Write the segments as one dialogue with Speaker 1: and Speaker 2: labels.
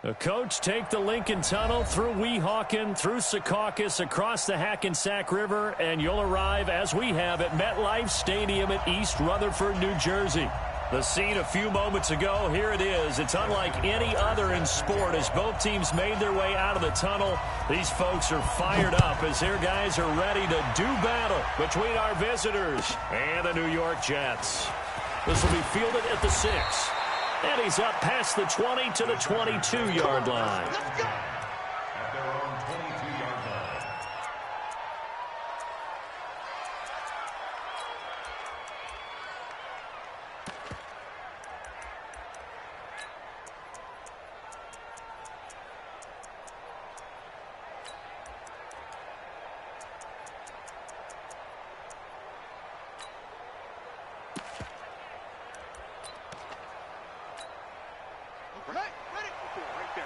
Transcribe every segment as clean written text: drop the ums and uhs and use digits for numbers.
Speaker 1: The coach take the Lincoln Tunnel through Weehawken, through Secaucus, across the Hackensack River, and you'll arrive, as we have, at MetLife Stadium at East Rutherford, New Jersey. The scene a few moments ago, here it is. It's unlike any other in sport as both teams made their way out of the tunnel. These folks are fired up as their guys are ready to do battle between our visitors and the New York Jets. This will be fielded at the 6. And he's up past the 20 to the 22-yard line.
Speaker 2: Let's go.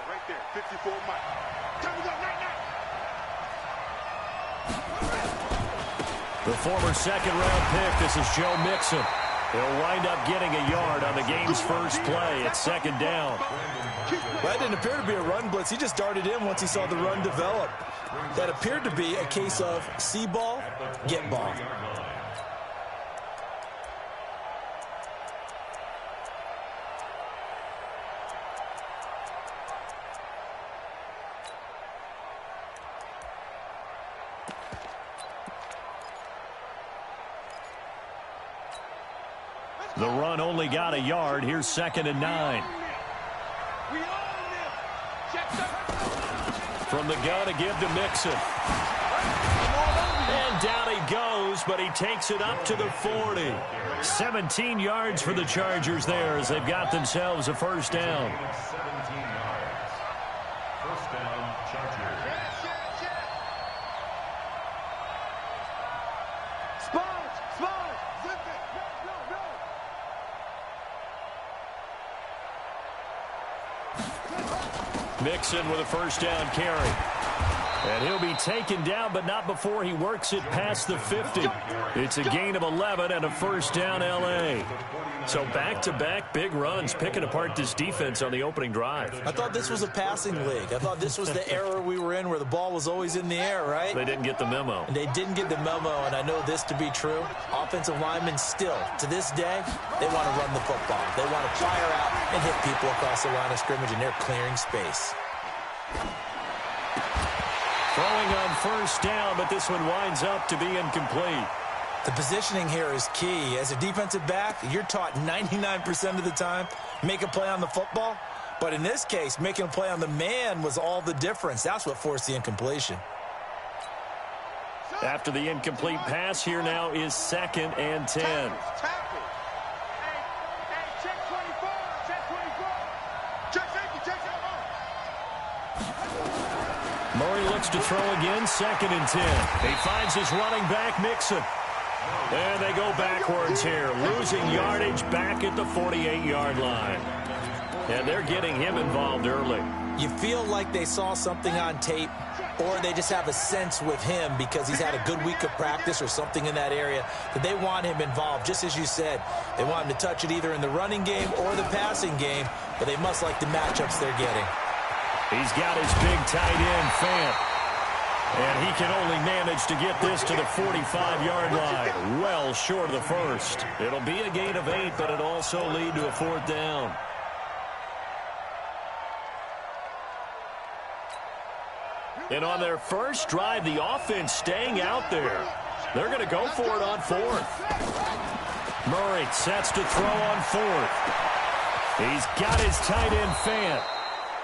Speaker 2: Right there. 54 Mike. Time to go. Night.
Speaker 1: The former second-round pick, this is Joe Mixon. He'll wind up getting a yard on the game's first play. It's second down.
Speaker 3: That didn't appear to be a run blitz. He just darted in once he saw the run develop. That appeared to be a case of see ball, get ball.
Speaker 1: The run only got a yard. Here's second and 9. From the gun to give to Mixon. And down he goes, but he takes it up to the 40. 17 yards for the Chargers there as they've got themselves a first down.
Speaker 2: 17 yards. First down, Chargers.
Speaker 1: Mixon with a first down carry. And he'll be taken down, but not before he works it past the 50. It's a gain of 11 and a first down L.A. So back-to-back big runs picking apart this defense on the opening drive.
Speaker 3: I thought this was a passing league. I thought this was the era we were in where the ball was always in the air, right?
Speaker 1: They didn't get the memo.
Speaker 3: And they didn't get the memo, and I know this to be true. Offensive linemen still, to this day, they want to run the football. They want to fire out and hit people across the line of scrimmage, and they're clearing space.
Speaker 1: Throwing on first down, but this one winds up to be incomplete.
Speaker 3: The positioning here is key. As a defensive back, you're taught 99% of the time, make a play on the football. But in this case, making a play on the man was all the difference. That's what forced the incompletion.
Speaker 1: After the incomplete pass, here now is second and 10. Murray looks to throw again, second and 10. He finds his running back, Mixon. And they go backwards here, losing yardage back at the 48-yard line. And they're getting him involved early.
Speaker 3: You feel like they saw something on tape, or they just have a sense with him because he's had a good week of practice or something in that area that they want him involved. Just as you said, they want him to touch it either in the running game or the passing game, but they must like the matchups they're getting.
Speaker 1: He's got his big tight end, Fant. And he can only manage to get this to the 45-yard line, well short of the first. It'll be a gain of 8, but it'll also lead to a fourth down. And on their first drive, the offense staying out there. They're going to go for it on fourth. Murray sets to throw on fourth. He's got his tight end, Fant.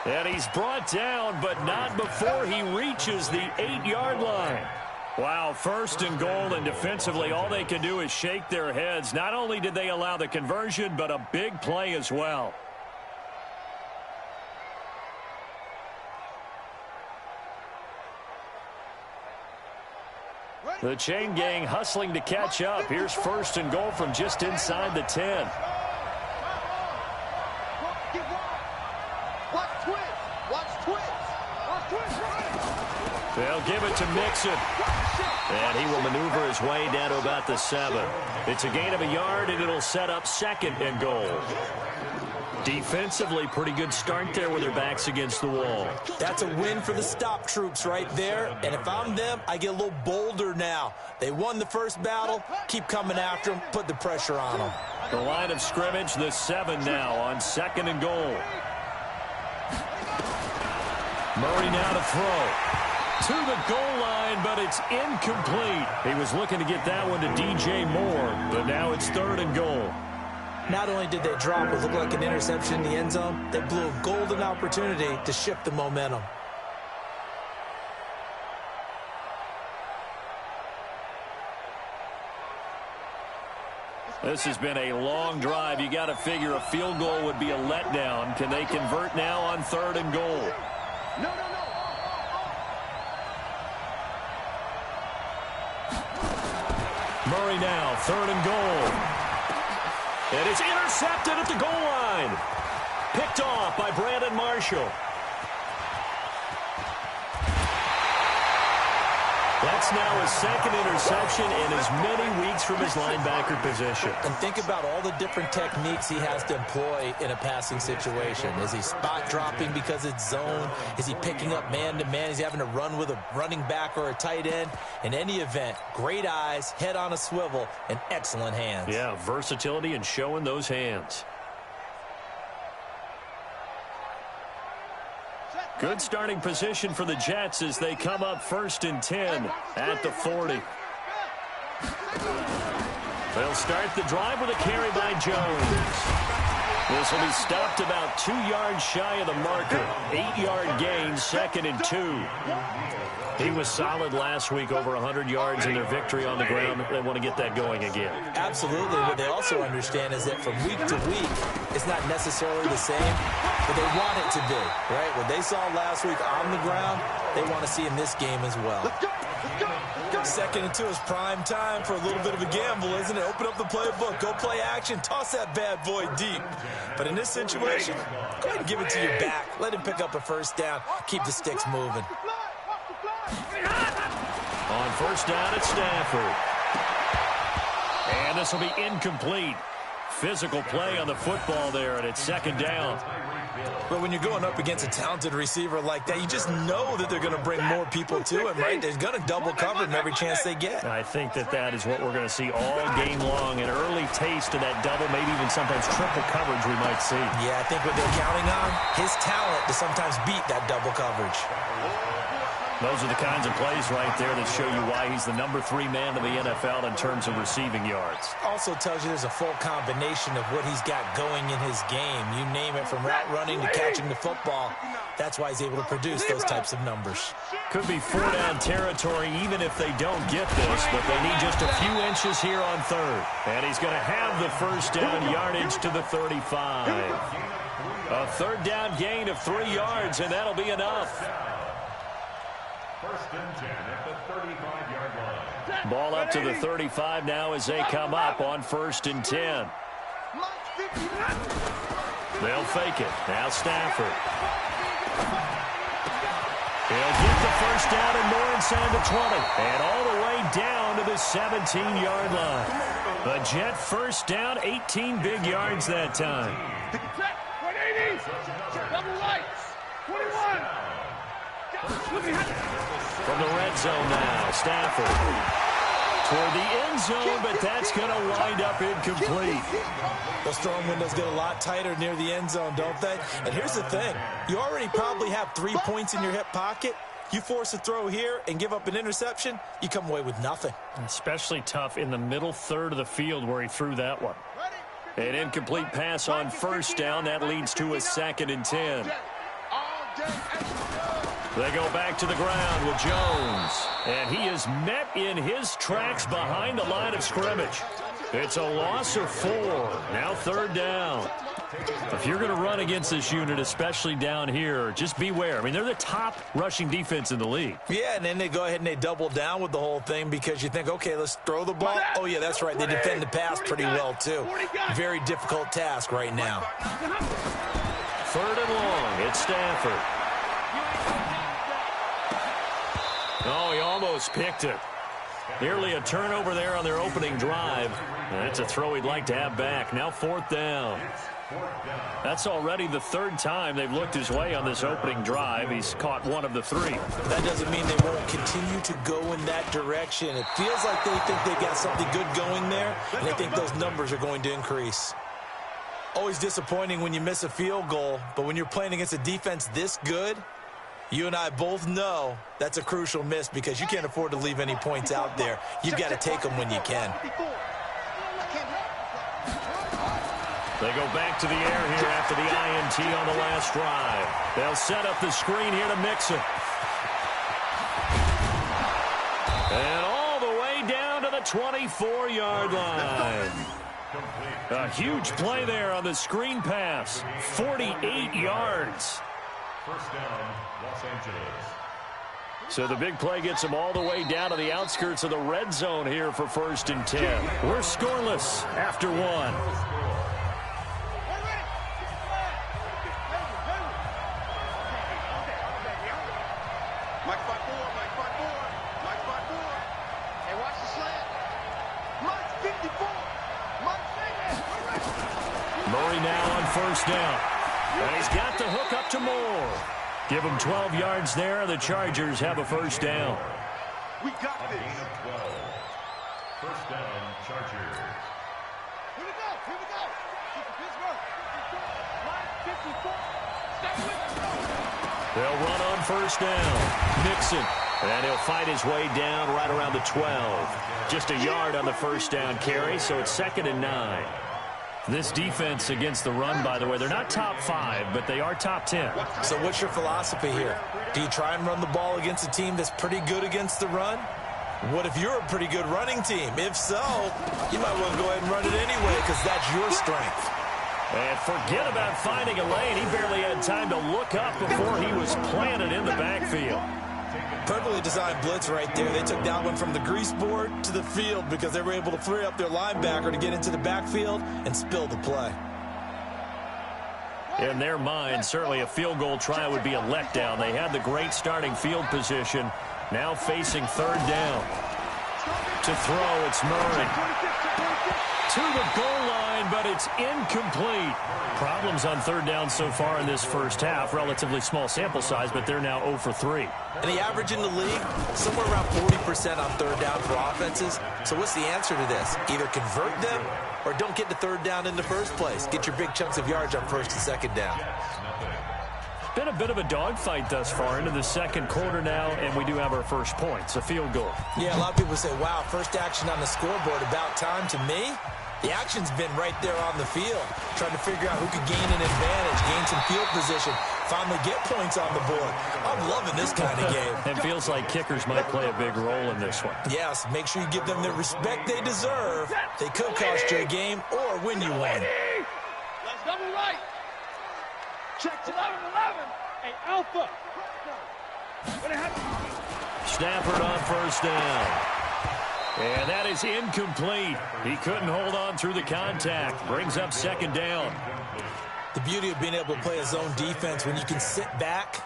Speaker 1: And he's brought down, but not before he reaches the 8-yard line. Wow, first and goal, and defensively, all they can do is shake their heads. Not only did they allow the conversion, but a big play as well. The chain gang hustling to catch up. Here's first and goal from just inside the 10. They'll give it to Mixon. And he will maneuver his way down to about the 7. It's a gain of a yard, and it'll set up second and goal. Defensively, pretty good start there with their backs against the wall.
Speaker 3: That's a win for the stop troops right there. And if I'm them, I get a little bolder now. They won the first battle. Keep coming after them. Put the pressure on them.
Speaker 1: The line of scrimmage, the 7 now on 2nd and goal. Murray now to throw. To the goal line, but it's incomplete. He was looking to get that one to DJ Moore, but now it's 3rd and goal.
Speaker 3: Not only did they drop what looked like an interception in the end zone, they blew a golden opportunity to shift the momentum.
Speaker 1: This has been a long drive. You got to figure a field goal would be a letdown. Can they convert now on 3rd and goal?
Speaker 2: No.
Speaker 1: Murray now, 3rd and goal. And it's intercepted at the goal line. Picked off by Brandon Marshall. That's now his 2nd interception in as many weeks from his linebacker position.
Speaker 3: And think about all the different techniques he has to employ in a passing situation. Is he spot dropping because it's zone? Is he picking up man-to-man? Is he having to run with a running back or a tight end? In any event, great eyes, head on a swivel, and excellent hands.
Speaker 1: Yeah, versatility and showing those hands. Good starting position for the Jets as they come up 1st and 10 at the 40. They'll start the drive with a carry by Jones. This will be stopped about 2 yards shy of the marker. 8-yard gain, 2nd and 2. He was solid last week, over 100 yards in their victory on the ground. They want to get that going again.
Speaker 3: Absolutely. What they also understand is that from week to week, it's not necessarily the same, but they want it to be, right? What they saw last week on the ground, they want to see in this game as well. 2nd and 2 is prime time for a little bit of a gamble, isn't it? Open up the playbook, go play action, toss that bad boy deep. But in this situation, go ahead and give it to your back. Let him pick up a 1st down. Keep the sticks moving.
Speaker 1: On 1st down, it's Stafford. And this will be incomplete. Physical play on the football there, and it's 2nd down.
Speaker 3: But when you're going up against a talented receiver like that, you just know that they're going to bring more people to him, right? They're going to double cover him every chance they get.
Speaker 1: I think that is what we're going to see all game long. An early taste of that double, maybe even sometimes triple coverage we might see.
Speaker 3: Yeah, I think what they're counting on, his talent to sometimes beat that double coverage.
Speaker 1: Those are the kinds of plays right there that show you why he's the number 3 man in the NFL in terms of receiving yards.
Speaker 3: Also tells you there's a full combination of what he's got going in his game. You name it, from route running to catching the football. That's why he's able to produce those types of numbers.
Speaker 1: Could be 4-down territory even if they don't get this, but they need just a few inches here on 3rd. And he's going to have the 1st down yardage to the 35. A 3rd down gain of 3 yards, and that'll be enough.
Speaker 4: 1st and 10 at the 35-yard line.
Speaker 1: Ball up to the 35 now as they come up on 1st and 10. They'll fake it. Now Stafford. He'll get the 1st down and more inside the 20. And all the way down to the 17-yard line. The Jet 1st down, 18 big yards that time.
Speaker 2: 180. Double lights. 21.
Speaker 1: From the red zone now, Stafford. Toward the end zone, but that's going to wind up incomplete.
Speaker 3: Those throwing windows get a lot tighter near the end zone, don't they? And here's the thing. You already probably have 3 points in your hip pocket. You force a throw here and give up an interception, you come away with nothing.
Speaker 1: Especially tough in the middle third of the field where he threw that one. An incomplete pass on 1st down. That leads to a 2nd and 10. They go back to the ground with Jones. And he is met in his tracks behind the line of scrimmage. It's a loss of 4. Now 3rd down. If you're going to run against this unit, especially down here, just beware. I mean, they're the top rushing defense in the league.
Speaker 3: Yeah, and then they go ahead and they double down with the whole thing because you think, okay, let's throw the ball. Oh, yeah, that's right. They defend the pass pretty well, too. Very difficult task right now.
Speaker 1: 3rd and long. It's Stafford. Oh, he almost picked it. Nearly a turnover there on their opening drive. That's a throw he'd like to have back. Now 4th down. That's already the third time they've looked his way on this opening drive. He's caught one of the three.
Speaker 3: That doesn't mean they won't continue to go in that direction. It feels like they think they got something good going there, and they think those numbers are going to increase. Always disappointing when you miss a field goal, but when you're playing against a defense this good, you and I both know that's a crucial miss because you can't afford to leave any points out there. You've got to take them when you can.
Speaker 1: They go back to the air here after the INT on the last drive. They'll set up the screen here to Mixon. And all the way down to the 24-yard line. A huge play there on the screen pass. 48 yards.
Speaker 4: First down, Los Angeles.
Speaker 1: So the big play gets them all the way down to the outskirts of the red zone here for 1st and 10. We're scoreless after one. Murray now on 1st down. And he's got the hook up to Moore. Give him 12 yards there. The Chargers have a 1st down.
Speaker 2: We got this.
Speaker 4: Gain of 12. First down, Chargers.
Speaker 2: Here we go. Here we go. Pittsburgh. 54. Stay with us.
Speaker 1: They'll run on 1st down. Mixon. And he'll fight his way down right around the 12. Just a yard on the 1st down carry, so it's 2nd and 9. This defense against the run, by the way, they're not top 5, but they are top 10.
Speaker 3: So what's your philosophy here? Do you try and run the ball against a team that's pretty good against the run? What if you're a pretty good running team? If so, you might want to go ahead and run it anyway because that's your strength.
Speaker 1: And forget about finding a lane. He barely had time to look up before he was planted in the backfield.
Speaker 3: Perfectly designed blitz right there. They took that one from the grease board to the field because they were able to free up their linebacker to get into the backfield and spill the play.
Speaker 1: In their mind, certainly a field goal try would be a letdown. They had the great starting field position. Now facing 3rd down. To throw, it's Murray. To the goal line, but it's incomplete. Problems on 3rd down so far in this first half. Relatively small sample size, but they're now 0 for 3.
Speaker 3: And the average in the league, somewhere around 40% on 3rd down for offenses. So what's the answer to this? Either convert them or don't get to 3rd down in the first place. Get your big chunks of yards on 1st and 2nd down.
Speaker 1: Been a bit of a dogfight thus far into the 2nd quarter now, and we do have our first points, a field goal.
Speaker 3: Yeah, a lot of people say, wow, first action on the scoreboard, about time. To me, the action's been right there on the field, trying to figure out who could gain an advantage, gain some field position, finally get points on the board. I'm loving this kind of game.
Speaker 1: It feels like kickers might play a big role in this one.
Speaker 3: Yes, make sure you give them the respect they deserve. They could cost you a game or win you one.
Speaker 2: Let's double right. Check 11-11. Hey, Alpha. What happened?
Speaker 1: Stafford on 1st down. And that is incomplete. He couldn't hold on through the contact. Brings up 2nd down.
Speaker 3: The beauty of being able to play a zone defense when you can sit back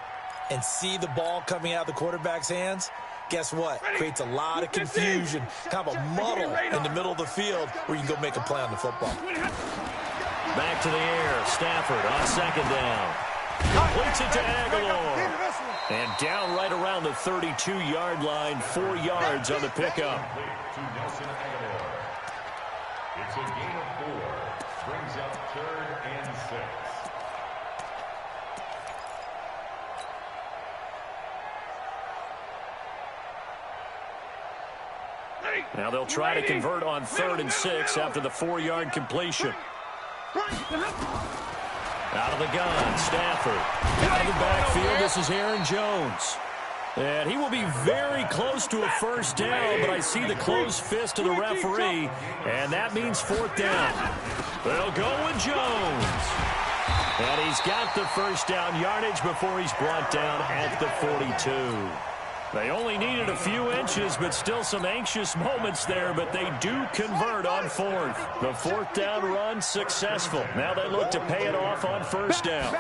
Speaker 3: and see the ball coming out of the quarterback's hands, guess what? Creates a lot of confusion, kind of a muddle in the middle of the field where you can go make a play on the football.
Speaker 1: Back to the air. Stafford on 2nd down. Completes it to Aguilar. And down right around the 32-yard line. 4 yards on the pickup.
Speaker 4: It's a gain of 4. Brings up 3rd and 6.
Speaker 1: Now they'll try to convert on 3rd and 6 after the 4-yard completion. Out of the gun, Stafford. Out of the backfield, this is Aaron Jones. And he will be very close to a 1st down, but I see the closed fist of the referee, and that means 4th down. They'll go with Jones. And he's got the 1st down yardage before he's brought down at the 42. They only needed a few inches, but still some anxious moments there, but they do convert on 4th. The 4th down run successful. Now they look to pay it off on 1st down.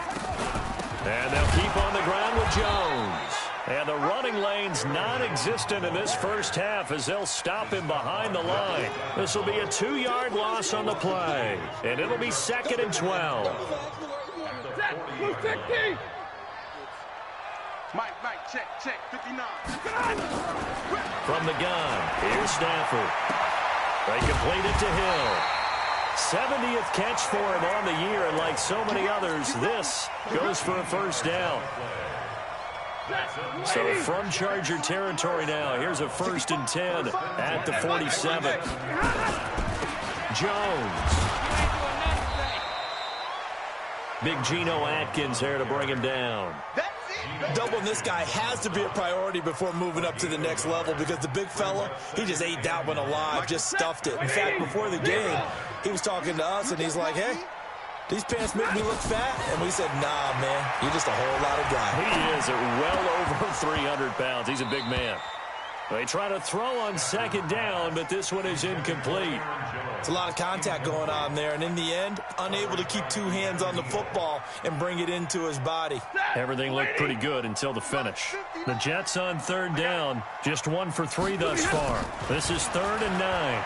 Speaker 1: And they'll keep on the ground with Jones. And the running lane's non-existent in this first half as they'll stop him behind the line. This will be a 2-yard loss on the play. And it'll be 2nd and 12.
Speaker 2: Mike, check, 59.
Speaker 1: From the gun, here's Stafford. They complete it to Hill. 70th catch for him on the year, and like so many others, this goes for a first down. So from Charger territory now, here's a 1st and 10 at the 47. Jones. Big Geno Atkins here to bring him down.
Speaker 3: Doubling this guy has to be a priority before moving up to the next level because the big fella, he just ate that one alive, just stuffed it. In fact, before the game, he was talking to us, and he's like, hey, these pants make me look fat. And we said, nah, man, you're just a whole lot of guy.
Speaker 1: He is at well over 300 pounds. He's a big man. They try to throw on 2nd down, but this one is incomplete.
Speaker 3: It's a lot of contact going on there, and in the end, unable to keep 2 hands on the football and bring it into his body.
Speaker 1: Everything looked pretty good until the finish. The Jets on 3rd down, just 1 for 3 thus far. This is 3rd and 9.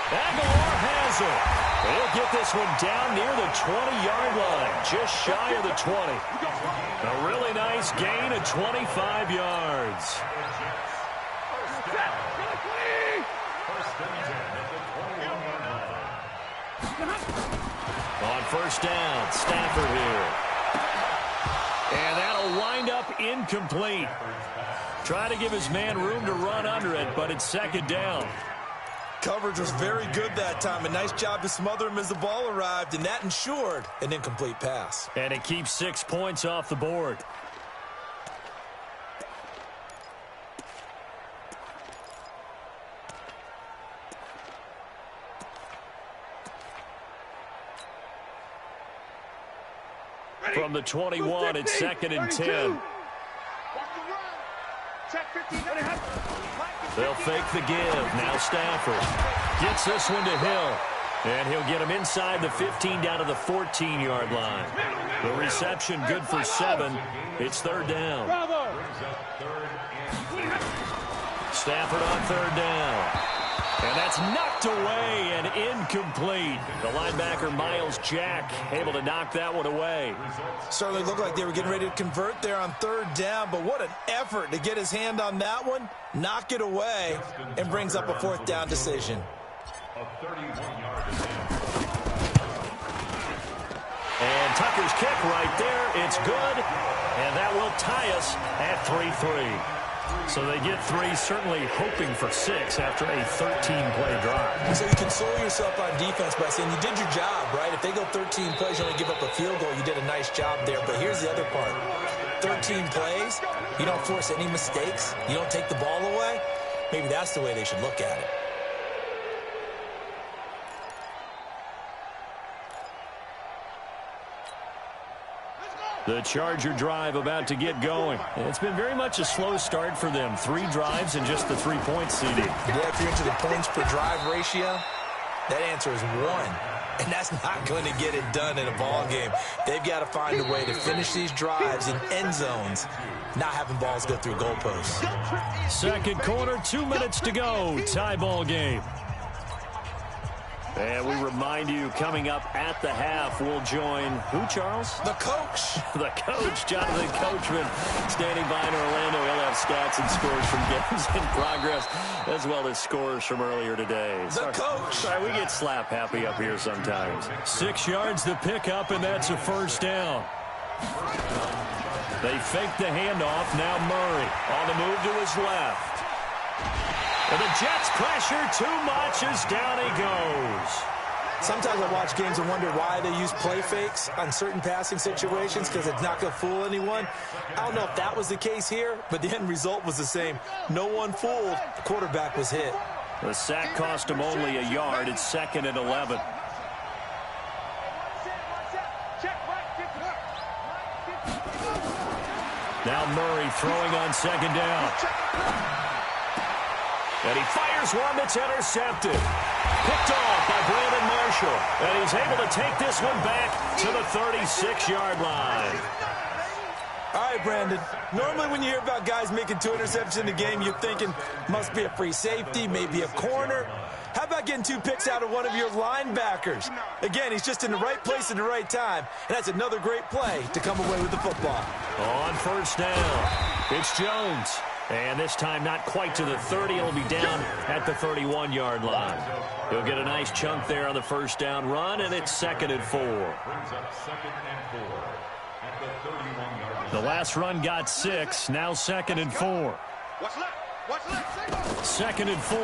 Speaker 1: Aguilar has it. He'll get this one down near the 20-yard line, just shy of the 20. A really nice gain of 25 yards. On 1st down, Stafford here. And that'll wind up incomplete. Try to give his man room to run under it, but it's 2nd down.
Speaker 3: Coverage was very good that time. A nice job to smother him as the ball arrived, and that ensured an incomplete pass.
Speaker 1: And it keeps 6 points off the board. From the 21, it's 2nd and 10. They'll fake the give. Now Stafford gets this one to Hill. And he'll get him inside the 15 down to the 14-yard line. The reception good for 7. It's 3rd down. Stafford on 3rd down. And that's knocked away and incomplete. The linebacker, Miles Jack, able to knock that one away.
Speaker 3: Certainly looked like they were getting ready to convert there on 3rd down, but what an effort to get his hand on that one, knock it away, and brings up a 4th down decision.
Speaker 1: And Tucker's kick right there. It's good, and that will tie us at 3-3. So they get 3, certainly hoping for 6 after a 13-play drive.
Speaker 3: So you console yourself on defense by saying you did your job, right? If they go 13 plays, you only give up a field goal, you did a nice job there. But here's the other part. 13 plays, you don't force any mistakes, you don't take the ball away. Maybe that's the way they should look at it.
Speaker 1: The Charger drive about to get going. It's been very much a slow start for them. 3 drives and just the 3-point seeding.
Speaker 3: Yeah, if you're into the points per drive ratio, that answer is 1. And that's not going to get it done in a ball game. They've got to find a way to finish these drives in end zones, not having balls go through goalposts.
Speaker 1: 2nd quarter, 2 minutes to go. Tie ball game. And we remind you, coming up at the half, we'll join who, Charles?
Speaker 3: The coach.
Speaker 1: The coach, Jonathan Coachman, standing by in Orlando. He'll have stats and scores from games in progress, as well as scores from earlier today.
Speaker 3: The coach.
Speaker 1: Sorry, we get slap happy up here sometimes. 6 yards to pick up, and that's a 1st down. They fake the handoff. Now Murray on the move to his left. And the Jets pressure too much as down he goes.
Speaker 3: Sometimes I watch games and wonder why they use play fakes on certain passing situations, because it's not going to fool anyone. I don't know if that was the case here, but the end result was the same. No one fooled. The quarterback was hit.
Speaker 1: The sack cost him only a yard. It's 2nd and 11. Now Murray throwing on 2nd down. And he fires one that's intercepted. Picked off by Brandon Marshall. And he's able to take this one back to the 36-yard line.
Speaker 3: All right, Brandon. Normally when you hear about guys making 2 interceptions in a game, you're thinking must be a free safety, maybe a corner. How about getting 2 picks out of one of your linebackers? Again, he's just in the right place at the right time, and that's another great play to come away with the football.
Speaker 1: On first down, it's Jones. And this time not quite to the 30. He'll be down at the 31-yard line. He'll get a nice chunk there on the first down run, and it's 2nd and 4.
Speaker 4: Brings up 2nd and 4 at the 31-yard line.
Speaker 1: The last run got 6. Now 2nd and 4.
Speaker 2: What's left? What's left?
Speaker 1: 2nd and 4.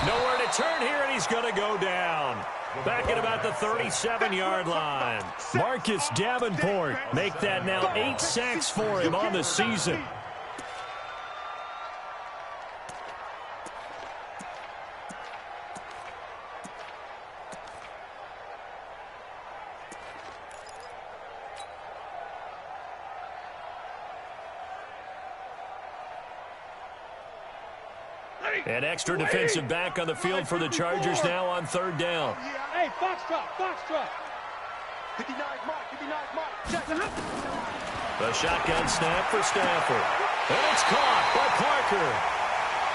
Speaker 1: Nowhere to turn here, and he's going to go down. Back at about the 37-yard line. Marcus Davenport make that now 8 sacks for him on the season. An extra defensive back on the field for the Chargers now on 3rd down.
Speaker 2: Hey, box drop. 59 mark. Check.
Speaker 1: The shotgun snap for Stafford. And it's caught by Parker.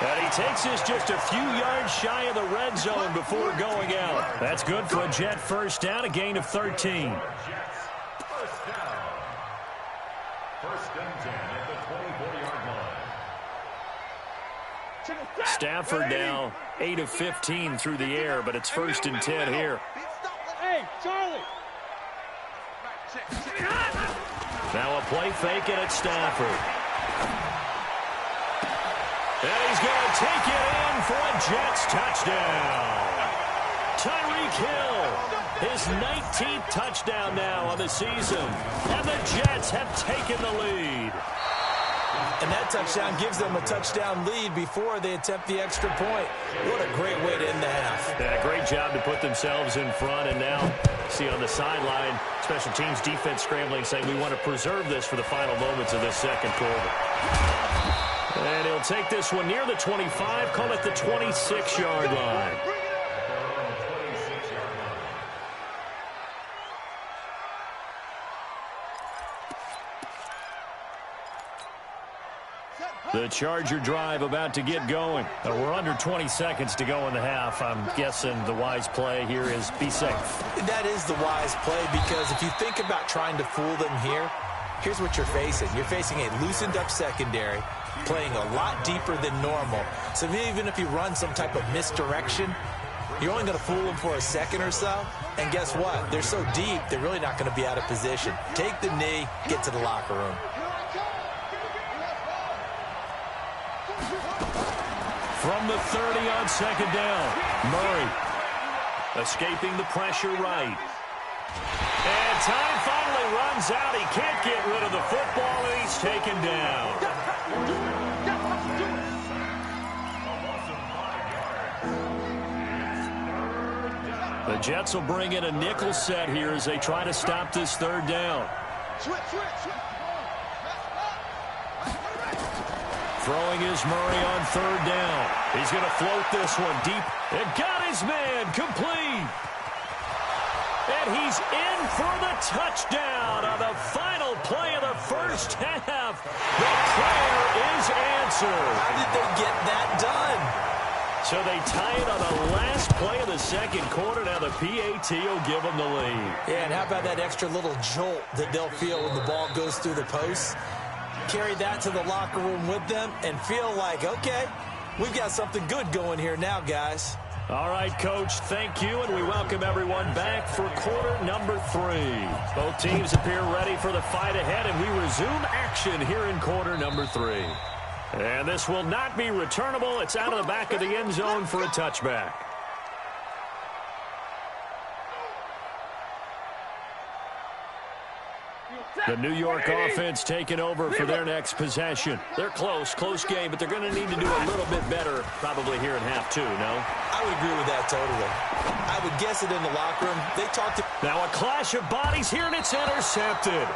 Speaker 1: And he takes this just a few yards shy of the red zone before going out. That's good for a Jet first down, a gain of 13.
Speaker 4: First down. 1st and 10 at the 24-yard line.
Speaker 1: Stafford now 8 of 15 through the air, but it's 1st and 10 here.
Speaker 2: Hey, Charlie.
Speaker 1: Now a play fake, and it's Stafford. And he's going to take it in for a Jets touchdown. Tyreek Hill, his 19th touchdown now on the season. And the Jets have taken the lead.
Speaker 3: And that touchdown gives them a touchdown lead before they attempt the extra point. What a great way to end the half.
Speaker 1: Yeah, great job to put themselves in front. And now, see on the sideline, special teams defense scrambling, saying we want to preserve this for the final moments of this 2nd quarter. And he'll take this one near the 25, call it the 26-yard line. The Charger drive about to get going. We're under 20 seconds to go in the half. I'm guessing the wise play here is be safe.
Speaker 3: That is the wise play, because if you think about trying to fool them here, here's what you're facing. You're facing a loosened up secondary, playing a lot deeper than normal. So even if you run some type of misdirection, you're only going to fool them for a second or so. And guess what? They're so deep, they're really not going to be out of position. Take the knee, get to the locker room.
Speaker 1: From the 30 on 2nd down, Murray escaping the pressure right. And time finally runs out. He can't get rid of the football, and he's taken down. The Jets will bring in a nickel set here as they try to stop this 3rd down. Throwing is Murray on 3rd down. He's going to float this one deep. And got his man complete. And he's in for the touchdown on the final play of the first half. The prayer is answered.
Speaker 3: How did they get that done?
Speaker 1: So they tie it on the last play of the 2nd quarter. Now the PAT will give them the lead.
Speaker 3: Yeah, and how about that extra little jolt that they'll feel when the ball goes through the posts? Carry that to the locker room with them and feel like, okay, we've got something good going here now, guys.
Speaker 1: All right, Coach, thank you, and we welcome everyone back for quarter number 3. Both teams appear ready for the fight ahead, and we resume action here in quarter number 3. And this will not be returnable. It's out of the back of the end zone for a touchback. The New York offense taking over for their next possession. They're close game, but they're going to need to do a little bit better probably here in half 2, no?
Speaker 3: I would agree with that totally. I would guess it in the locker room. They talked to...
Speaker 1: Now a clash of bodies here, and it's intercepted.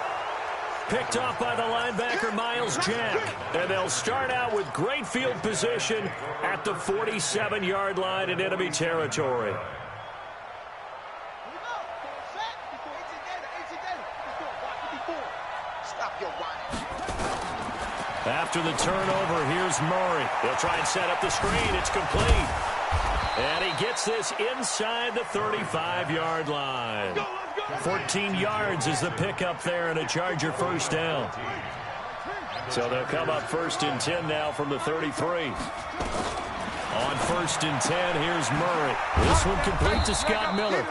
Speaker 1: Picked off by the linebacker, Miles Jack. And they'll start out with great field position at the 47-yard line in enemy territory.
Speaker 2: Stop your whining.
Speaker 1: After the turnover, here's Murray. He'll try and set up the screen. It's complete. And he gets this inside the 35-yard line. 14 yards is the pickup there and a Charger first down. So they'll come up 1st and 10 now from the 33. On 1st and 10, here's Murray. This one complete to Scott Miller.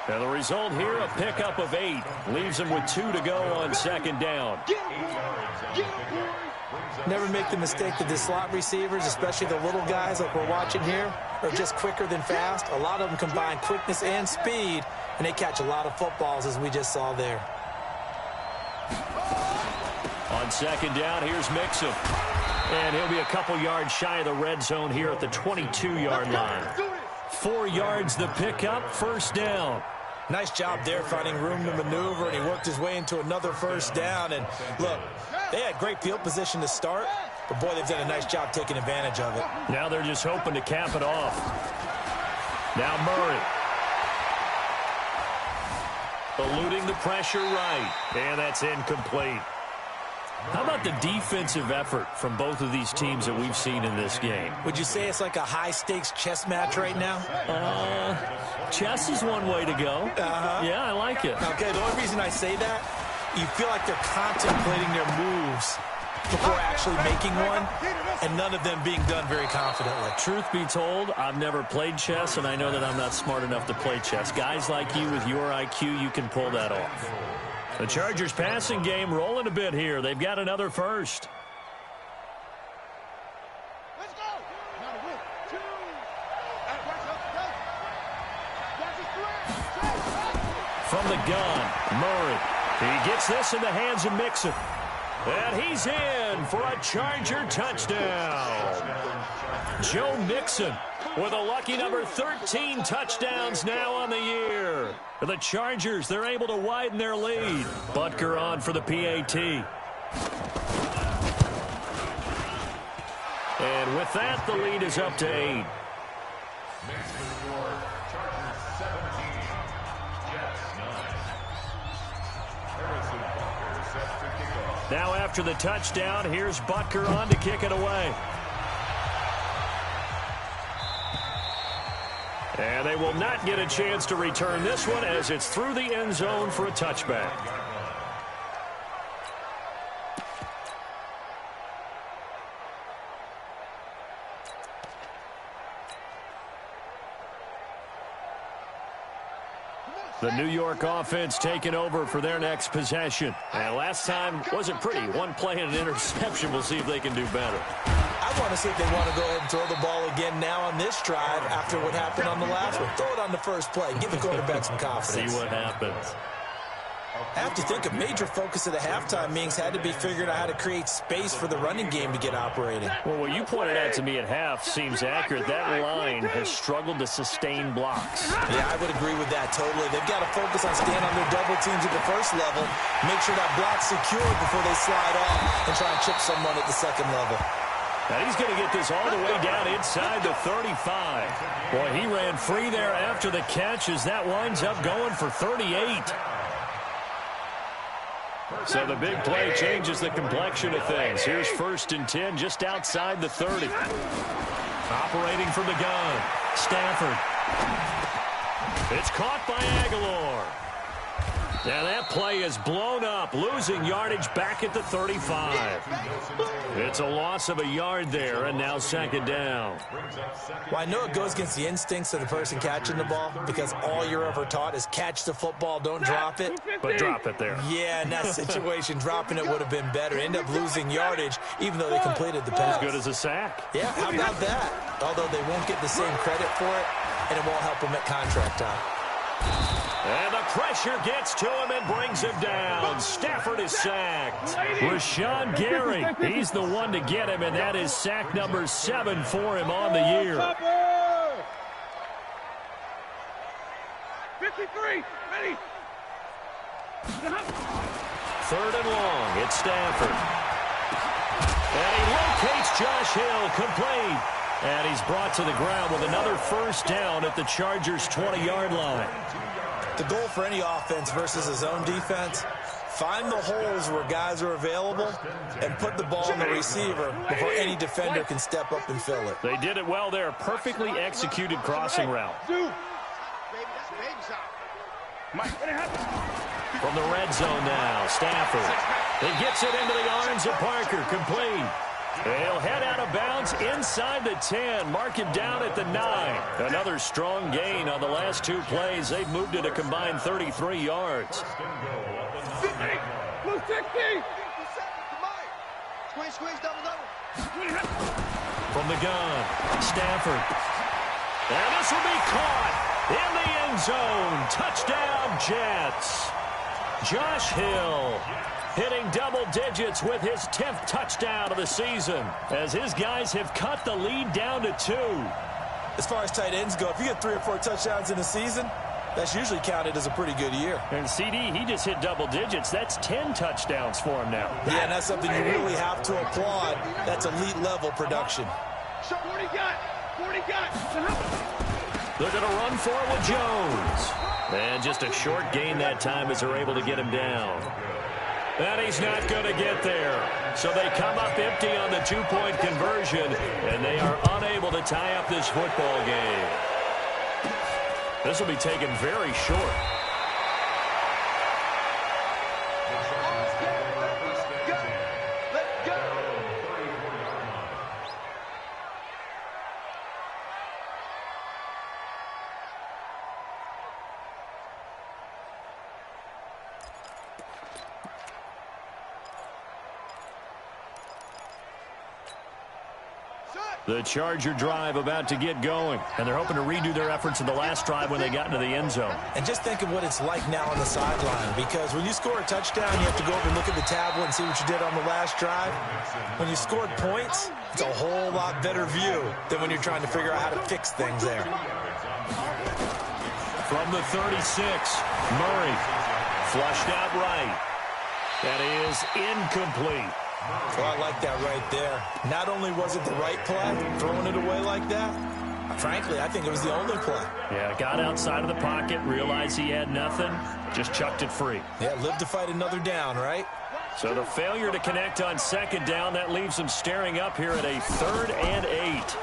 Speaker 1: And the result here, a pickup of 8. Leaves him with 2 to go on 2nd down.
Speaker 3: Never make the mistake that the slot receivers, especially the little guys like we're watching here, are just quicker than fast. A lot of them combine quickness and speed, and they catch a lot of footballs, as we just saw there.
Speaker 1: On 2nd down, here's Mixon. And he'll be a couple yards shy of the red zone here at the 22-yard line. 4 yards the pickup, 1st down.
Speaker 3: Nice job there finding room to maneuver, and he worked his way into another 1st down. And look, they had great field position to start, but boy, they've done a nice job taking advantage of it.
Speaker 1: Now they're just hoping to cap it off. Now Murray. Eluding the pressure right, and that's incomplete. How about the defensive effort from both of these teams that we've seen in this game?
Speaker 3: Would you say it's like a high-stakes chess match right now?
Speaker 1: Chess is one way to go. Yeah, I like it.
Speaker 3: Okay, the only reason I say that, you feel like they're contemplating their moves before actually making one, and none of them being done very confidently.
Speaker 1: Truth be told, I've never played chess, and I know that I'm not smart enough to play chess. Guys like you with your IQ, you can pull that off. The Chargers passing game rolling a bit here. They've got another first.
Speaker 2: Let's go.
Speaker 1: From the gun, Murray. He gets this in the hands of Mixon. And he's in for a Charger touchdown. Joe Mixon with a lucky number 13 touchdowns now on the year. The Chargers, they're able to widen their lead. Butker on for the PAT. And with that, the lead is up to 8. Now after the touchdown, here's Butker on to kick it away. And they will not get a chance to return this one as it's through the end zone for a touchback. The New York offense taking over for their next possession. And last time wasn't pretty. One play and an interception. We'll see if they can do better.
Speaker 3: I want to see if they want to go ahead and throw the ball again now on this drive after what happened on the last one. Throw it on the first play. Give the quarterback some confidence.
Speaker 1: See what happens.
Speaker 3: I have to think a major focus of the halftime meetings had to be figuring out how to create space for the running game to get operating.
Speaker 1: Well, what you pointed out to me at half seems accurate. That line has struggled to sustain blocks.
Speaker 3: Yeah, I would agree with that totally. They've got to focus on staying on their double teams at the first level, make sure that block's secured before they slide off and try and chip someone at the second level.
Speaker 1: And he's going to get this all the way down inside the 35. Boy, he ran free there after the catch as that winds up going for 38. So the big play changes the complexion of things. Here's 1st and 10 just outside the 30. Operating from the gun, Stafford. It's caught by Aguilar. Now that play is blown up, losing yardage back at the 35. It's a loss of a yard there, and now 2nd down.
Speaker 3: Well, I know it goes against the instincts of the person catching the ball because all you're ever taught is catch the football, don't drop it.
Speaker 1: But drop it there.
Speaker 3: Yeah, in that situation, dropping it would have been better. End up losing yardage, even though they completed the pass.
Speaker 1: As good as a sack.
Speaker 3: Yeah, how about that? Although they won't get the same credit for it, and it won't help them at contract time.
Speaker 1: And the pressure gets to him and brings him down. Stafford is sacked. Rashawn Gary, he's the one to get him, and that is sack number 7 for him on the year.
Speaker 2: 53, ready.
Speaker 1: 3rd and long, it's Stafford. And he locates Josh Hill, complete. And he's brought to the ground with another 1st down at the Chargers' 20-yard line.
Speaker 3: The goal for any offense versus his own defense, Find the holes where guys are available and put the ball in the receiver before any defender can step up and fill it.
Speaker 1: They did it well there. Perfectly executed crossing route. From the red zone now, Stafford. He gets it into the arms of Parker, complete. They'll head out of bounds inside the 10. Mark him down at the 9. Another strong gain on the last two plays. They've moved it a combined 33 yards. From the gun, Stafford. And this will be caught in the end zone. Touchdown, Jets. Josh Hill hitting double digits with his 10th touchdown of the season as his guys have cut the lead down to 2.
Speaker 3: As far as tight ends go, if you get 3 or 4 touchdowns in a season, that's usually counted as a pretty good year.
Speaker 1: And CD, he just hit double digits. That's 10 touchdowns for him now.
Speaker 3: Yeah, and that's something you really have to applaud. That's elite level production.
Speaker 1: They're going to run for it with Jones. And just a short gain that time as they're able to get him down. And he's not going to get there. So they come up empty on the 2-point conversion, and they are unable to tie up this football game. This will be taken very short. The Charger drive about to get going, and they're hoping to redo their efforts in the last drive when they got into the end zone.
Speaker 3: And just think of what it's like now on the sideline, because when you score a touchdown, you have to go over and look at the tablet and see what you did on the last drive. When you scored points, it's a whole lot better view than when you're trying to figure out how to fix things there.
Speaker 1: From the 36, Murray flushed out right. That is incomplete.
Speaker 3: Well, I like that right there. Not only was it the right play, throwing it away like that, frankly, I think it was the only play.
Speaker 1: Yeah, got outside of the pocket, realized he had nothing, just chucked it free.
Speaker 3: Yeah, live to fight another down, right?
Speaker 1: So the failure to connect on second down, that leaves him staring up here at a 3rd and 8.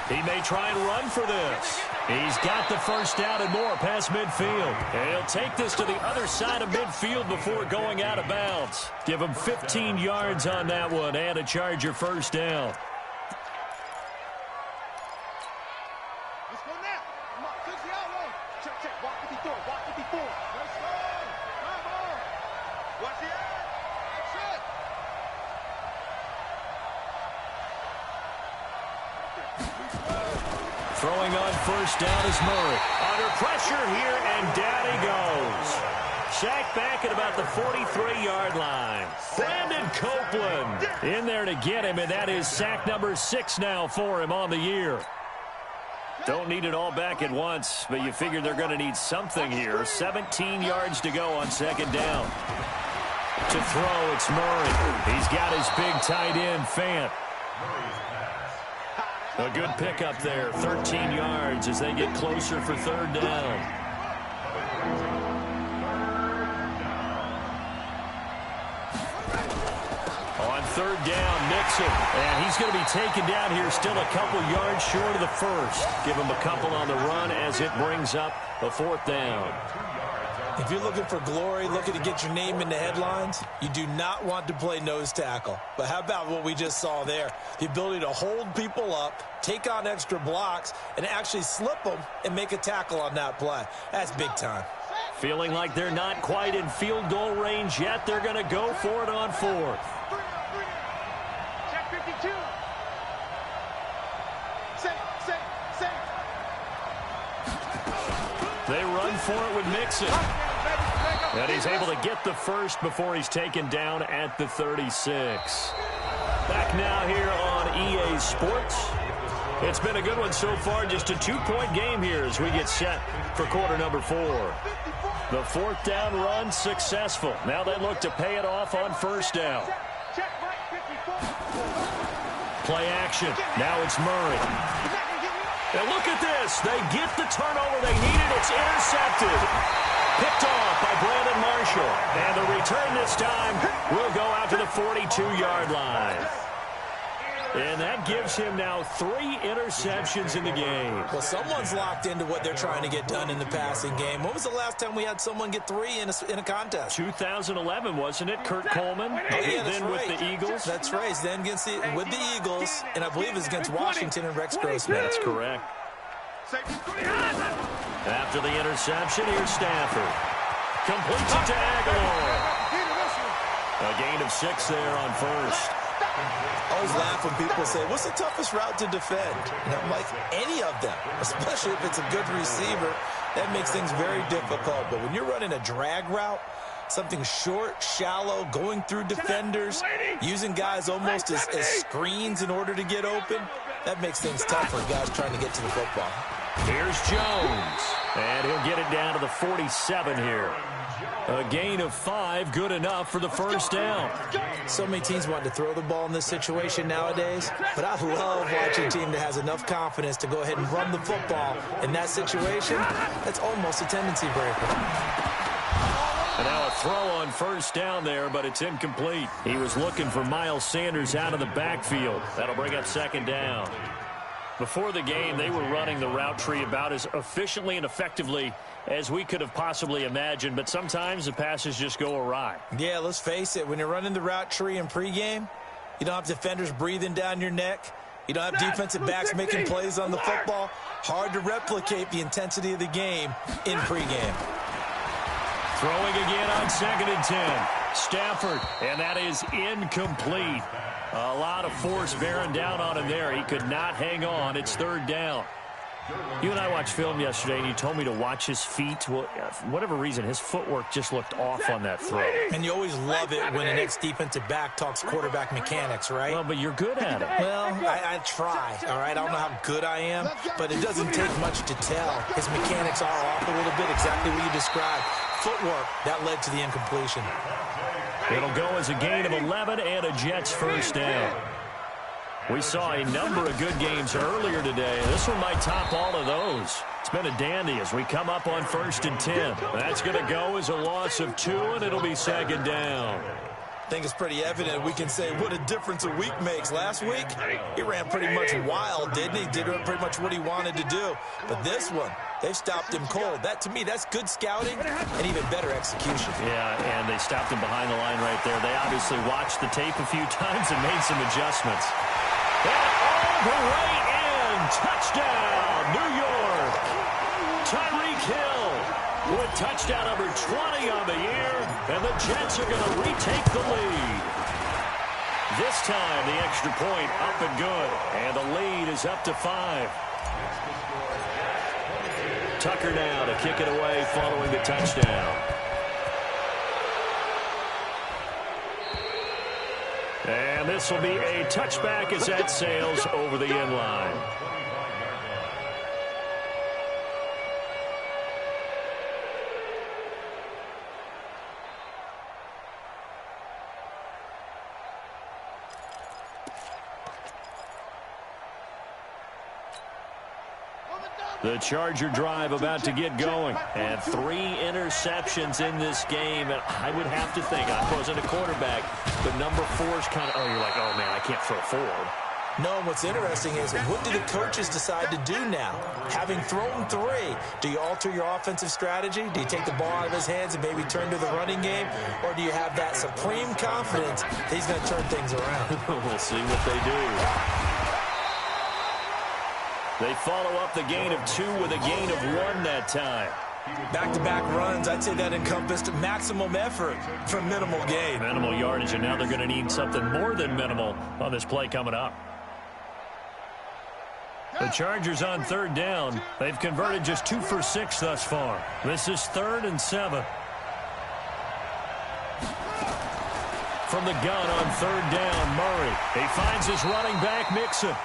Speaker 1: He may try and run for this. He's got the first down and more past midfield. And he'll take this to the other side of midfield before going out of bounds. Give him 15 yards on that one and a Charger first down.
Speaker 2: Let's go now. Come on, touch the outlaw. Check, check. Walk 54. Walk 54. Let's go. Come on. Watch the eye. That's it.
Speaker 1: Throwing on first down is Murray. Under pressure here, and down he goes. Sacked back at about the 43-yard line. Brandon Copeland in there to get him, and that is sack number 6 now for him on the year. Don't need it all back at once, but you figure they're going to need something here. 17 yards to go on second down. To throw, it's Murray. He's got his big tight end, Fant. A good pickup there, 13 yards as they get closer for third down. On third down, Nixon. And he's going to be taken down here still a couple yards short of the first. Give him a couple on the run as it brings up a 4th down.
Speaker 3: If you're looking for glory, looking to get your name in the headlines, you do not want to play nose tackle. But how about what we just saw there? The ability to hold people up, take on extra blocks, and actually slip them and make a tackle on that play. That's big time.
Speaker 1: Feeling like they're not quite in field goal range yet. They're going to go for it on 4th.
Speaker 2: Check 52.
Speaker 1: They run for it with Mixon. And he's able to get the first before he's taken down at the 36. Back now here on EA Sports. It's been a good one so far. Just a 2-point game here as we get set for quarter number 4. The 4th down run successful. Now they look to pay it off on first down. Play action. Now it's Murray. And look at this. They get the turnover they needed. It's intercepted. Picked off by Brandon Marshall. short. And the return this time will go out to the 42-yard line. And that gives him now 3 interceptions in the game.
Speaker 3: Well, someone's locked into what they're trying to get done in the passing game. When was the last time we had someone get 3 in a contest?
Speaker 1: 2011, wasn't it? Kurt Coleman.
Speaker 3: Oh, yeah, that's
Speaker 1: then
Speaker 3: right.
Speaker 1: with the Eagles.
Speaker 3: That's right. Then with the Eagles, and I believe it was against Washington and Rex Grossman.
Speaker 1: That's correct. After the interception, here's Stafford. Completes it to Aguilar. A gain of 6 there on first.
Speaker 3: I always laugh when people say, what's the toughest route to defend? And I'm like, any of them, especially if it's a good receiver. That makes things very difficult. But when you're running a drag route, something short, shallow, going through defenders, using guys almost as screens in order to get open, that makes things tough for guys trying to get to the football.
Speaker 1: Here's Jones. And he'll get it down to the 47 here. A gain of 5, good enough for the first down.
Speaker 3: So many teams want to throw the ball in this situation nowadays, but I love watching a team that has enough confidence to go ahead and run the football. In that situation, that's almost a tendency breaker.
Speaker 1: And now a throw on first down there, but it's incomplete. He was looking for Miles Sanders out of the backfield. That'll bring up second down. Before the game, they were running the route tree about as efficiently and effectively as we could have possibly imagined, but sometimes the passes just go awry.
Speaker 3: Yeah, let's face it. When you're running the route tree in pregame, you don't have defenders breathing down your neck. You don't have defensive backs making plays on the football. Hard to replicate the intensity of the game in pregame.
Speaker 1: Throwing again on 2nd and 10. Stafford, and that is incomplete. A lot of force bearing down on him there. He could not hang on. It's 3rd down. You and I watched film yesterday, and you told me to watch his feet. Well, for whatever reason, his footwork just looked off on that throw.
Speaker 3: And you always love it when an ex-defensive back talks quarterback mechanics, right?
Speaker 1: Well, but you're good at it.
Speaker 3: Well, I try, all right? I don't know how good I am, but it doesn't take much to tell. His mechanics are off a little bit, exactly what you described. Footwork, that led to the incompletion.
Speaker 1: It'll go as a gain of 11 and a Jets first down. We saw a number of good games earlier today. This one might top all of those. It's been a dandy as we come up on 1st and 10. That's going to go as a loss of 2, and it'll be 2nd down.
Speaker 3: I think it's pretty evident. We can say what a difference a week makes. Last week, he ran pretty much wild, didn't he? Did pretty much what he wanted to do. But this one, they've stopped him cold. That, to me, that's good scouting and even better execution.
Speaker 1: Yeah, and they stopped him behind the line right there. They obviously watched the tape a few times and made some adjustments. And all the way in. Touchdown, New York. Tyreek Hill with touchdown number 20 on the year, and the Jets are going to retake the lead. This time, the extra point up and good, and the lead is up to 5. Tucker now to kick it away following the touchdown. And this will be a touchback as that sails over the end line. The Charger drive about to get going. And 3 interceptions in this game. And I would have to think, I wasn't a quarterback, but number 4 is kind of, oh, you're like, oh, man, I can't throw forward.
Speaker 3: No, what's interesting is what do the coaches decide to do now? Having thrown 3, do you alter your offensive strategy? Do you take the ball out of his hands and maybe turn to the running game? Or do you have that supreme confidence that he's going to turn things around?
Speaker 1: We'll see what they do. They follow up the gain of 2 with a gain of 1 that time.
Speaker 3: Back-to-back runs, I'd say that encompassed maximum effort for minimal gain.
Speaker 1: Minimal yardage, and now they're going to need something more than minimal on this play coming up. The Chargers on 3rd down. They've converted just 2 for 6 thus far. This is 3rd and 7. From the gun on 3rd down, Murray. He finds his running back, Mixon.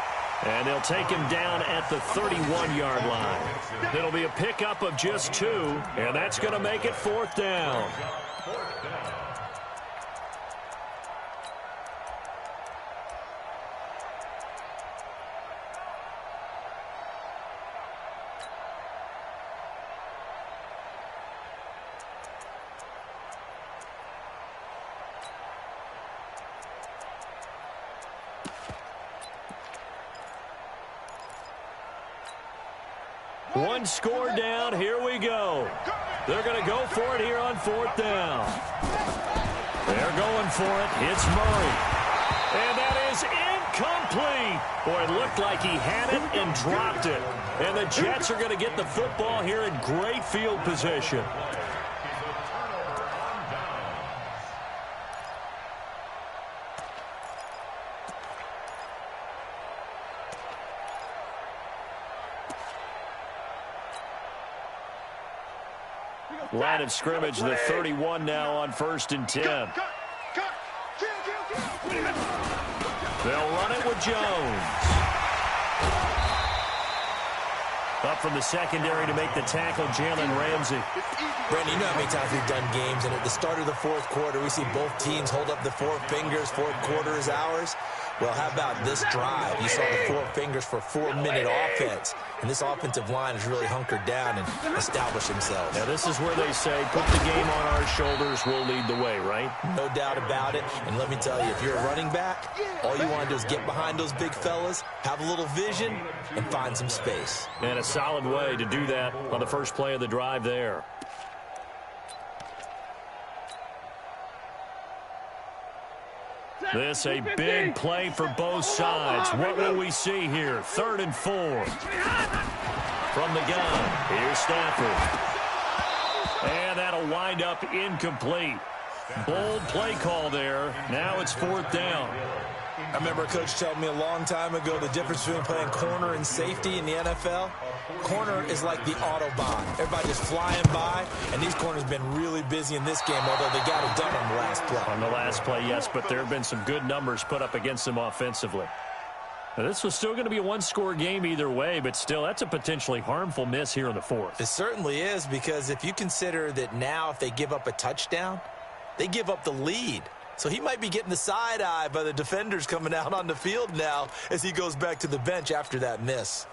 Speaker 1: And they'll take him down at the 31-yard line. It'll be a pickup of just 2, and that's going to make it 4th down. one score down. Here we go. They're going to go for it here on 4th down. They're going for it. It's Murray. And that is incomplete. Boy, it looked like he had it and dropped it. And the Jets are going to get the football here in great field position. Line of scrimmage, the 31 now on 1st and 10. They'll run it with Jones. Up from the secondary to make the tackle, Jalen Ramsey.
Speaker 3: Brandon, you know how many times we've done games, and at the start of the 4th quarter, we see both teams hold up the 4 fingers, 4th quarter is ours. Well, how about this drive? You saw the 4 fingers for 4-minute offense, and this offensive line has really hunkered down and established themselves.
Speaker 1: Now, this is where they say, put the game on our shoulders, we'll lead the way, right?
Speaker 3: No doubt about it, and let me tell you, if you're a running back, all you want to do is get behind those big fellas, have a little vision, and find some space.
Speaker 1: And a solid way to do that on the first play of the drive there. This a big play for both sides. What will we see here? 3rd and 4. From the gun, here's Stafford. And that'll wind up incomplete. Bold play call there. Now it's 4th down.
Speaker 3: I remember a coach telling me a long time ago the difference between playing corner and safety in the NFL. Corner is like the Autobahn. Everybody just flying by, and these corners have been really busy in this game, although they got it done on the last play.
Speaker 1: On the last play, yes, but there have been some good numbers put up against them offensively. Now, this was still going to be a one-score game either way, but still, that's a potentially harmful miss here in the 4th.
Speaker 3: It certainly is, because if you consider that now if they give up a touchdown, they give up the lead. So he might be getting the side eye by the defenders coming out on the field now as he goes back to the bench after that miss.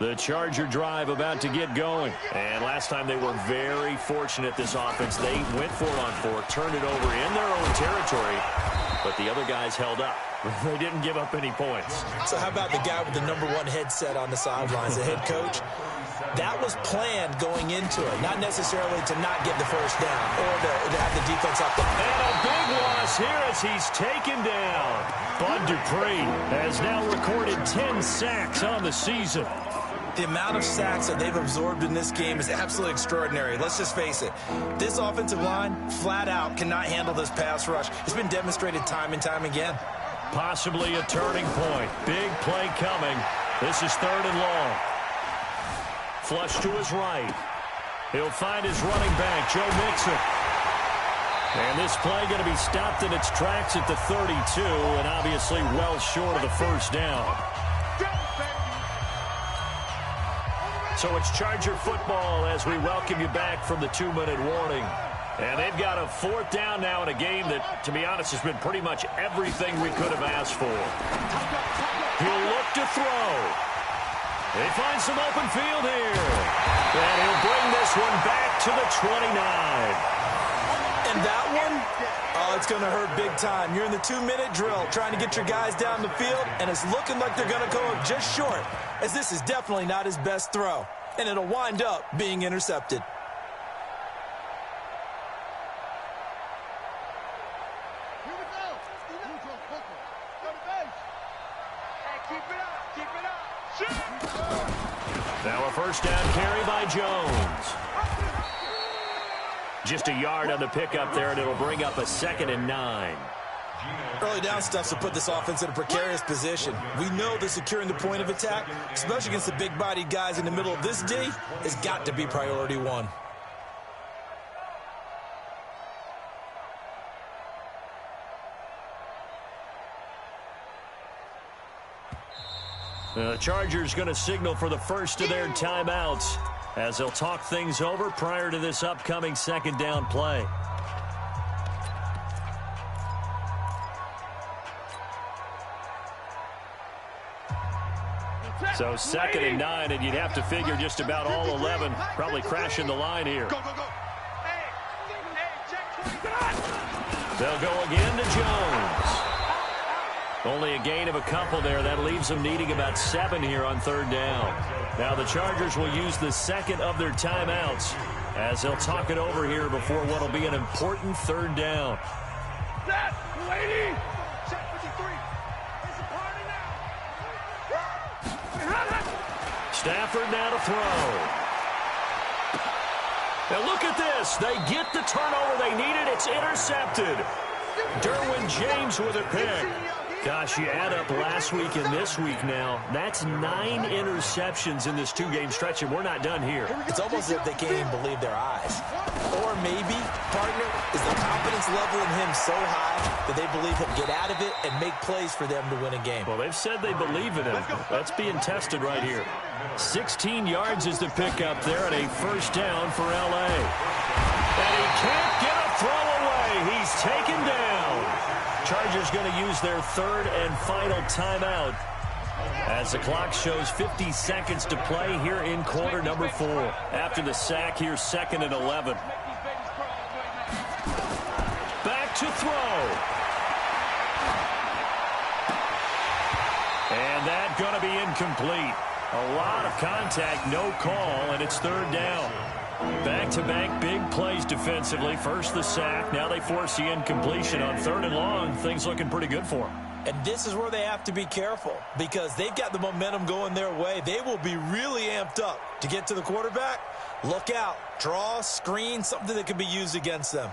Speaker 1: The Charger drive about to get going. And last time they were very fortunate, this offense. They went for it on 4, turned it over in their own territory, but the other guys held up. They didn't give up any points.
Speaker 3: So how about the guy with the #1 headset on the sidelines, the head coach? That was planned going into it, not necessarily to not get the first down or to have the defense up.
Speaker 1: And a big loss here as he's taken down. Bud Dupree has now recorded 10 sacks on the season.
Speaker 3: The amount of sacks that they've absorbed in this game is absolutely extraordinary. Let's just face it. This offensive line, flat out, cannot handle this pass rush. It's been demonstrated time and time again.
Speaker 1: Possibly a turning point. Big play coming. This is 3rd and long. Flush to his right. He'll find his running back, Joe Mixon. And this play going to be stopped in its tracks at the 32, and obviously well short of the first down. So it's Charger football as we welcome you back from the 2-minute warning. And they've got a 4th down now in a game that, to be honest, has been pretty much everything we could have asked for. He'll look to throw. They find some open field here. And he'll bring this one back to the 29.
Speaker 3: And that one, oh, it's going to hurt big time. You're in the 2-minute drill trying to get your guys down the field, and it's looking like they're going to go up just short, as this is definitely not his best throw. And it'll wind up being intercepted.
Speaker 1: Now a first down carry by Jones. Just a yard on the pickup there, and it'll bring up a 2nd and 9.
Speaker 3: Early down stuff will put this offense in a precarious position. We know that securing the point of attack, especially against the big-bodied guys in the middle of this D, has got to be priority 1.
Speaker 1: The Chargers going to signal for the first of their timeouts as they'll talk things over prior to this upcoming 2nd down play. So 2nd and 9, and you'd have to figure just about all 11 probably crashing the line here. They'll go again to Jones. Only a gain of a couple there. That leaves them needing about 7 here on third down. Now the Chargers will use the second of their timeouts as they'll talk it over here before what will be an important third down.
Speaker 2: Set, lady. Check 53. It's a party now.
Speaker 1: Stafford now to throw. Now look at this. They get the turnover they needed. It's intercepted. Derwin James with a pick. Gosh, you add up last week and this week now. That's 9 interceptions in this 2-game stretch, and we're not done here.
Speaker 3: It's almost as if they can't even believe their eyes. Or maybe, partner, is the confidence level in him so high that they believe he'll get out of it and make plays for them to win a game.
Speaker 1: Well, they've said they believe in him. That's being tested right here. 16 yards is the pickup there, and a first down for L.A. And he can't get a throw away. He's taken down. Chargers going to use their third and final timeout as the clock shows 50 seconds to play here in quarter number 4. After the sack here, 2nd and 11. Back to throw. And that going to be incomplete. A lot of contact, no call, and it's third down. Back-to-back big plays defensively. First the sack. Now they force the incompletion on 3rd and long. Things looking pretty good for them.
Speaker 3: And this is where they have to be careful because they've got the momentum going their way. They will be really amped up to get to the quarterback. Look out. Draw, screen, something that can be used against them.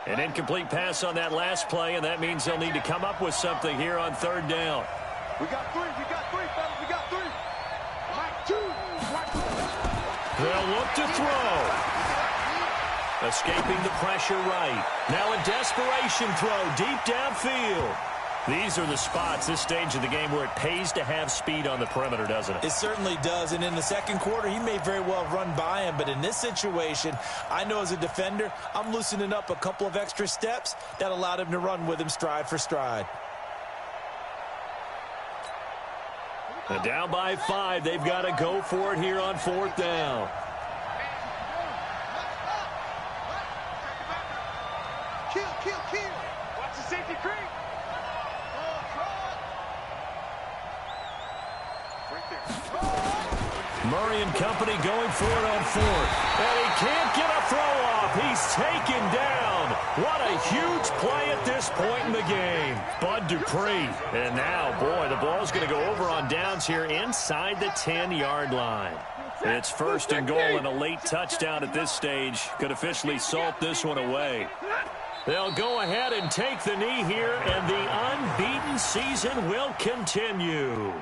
Speaker 1: An incomplete pass on that last play, and that means they'll need to come up with something here on 3rd down.
Speaker 2: We got 3, fellas. We got 3. Mike 2.
Speaker 1: They'll look to throw. Escaping the pressure right. Now a desperation throw deep downfield. These are the spots, this stage of the game, where it pays to have speed on the perimeter, doesn't it?
Speaker 3: It certainly does, and in the second quarter, he may very well run by him, but in this situation, I know as a defender, I'm loosening up a couple of extra steps that allowed him to run with him stride for stride.
Speaker 1: And down by 5, they've got to go for it here on 4th down.
Speaker 2: Kill. Watch the safety creep.
Speaker 1: Murray and company going for it on 4th. And he can't get a throw off. He's taken down. What a huge play at this point in the game. Bud Dupree. And now, boy, the ball's going to go over on downs here inside the 10-yard line. It's 1st and goal, and a late touchdown at this stage could officially salt this one away. They'll go ahead and take the knee here, and the unbeaten season will continue.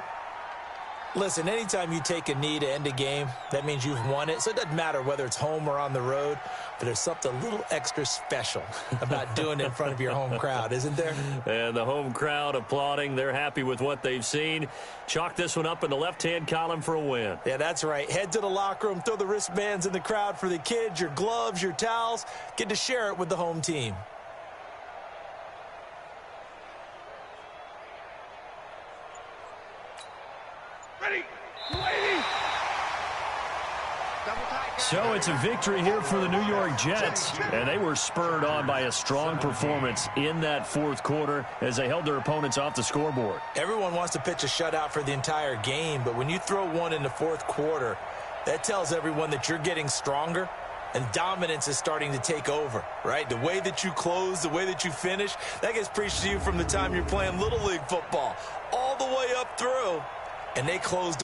Speaker 3: Listen, anytime you take a knee to end a game, that means you've won it. So it doesn't matter whether it's home or on the road, but there's something a little extra special about doing it in front of your home crowd, isn't there?
Speaker 1: And the home crowd applauding. They're happy with what they've seen. Chalk this one up in the left-hand column for a win.
Speaker 3: Yeah, that's right. Head to the locker room, throw the wristbands in the crowd for the kids, your gloves, your towels. Get to share it with the home team.
Speaker 1: So it's a victory here for the New York Jets, and they were spurred on by a strong performance in that 4th quarter as they held their opponents off the scoreboard.
Speaker 3: Everyone wants to pitch a shutout for the entire game, but when you throw one in the 4th quarter, that tells everyone that you're getting stronger and dominance is starting to take over, right? The way that you close, the way that you finish, that gets preached to you from the time you're playing Little League football all the way up through, and they closed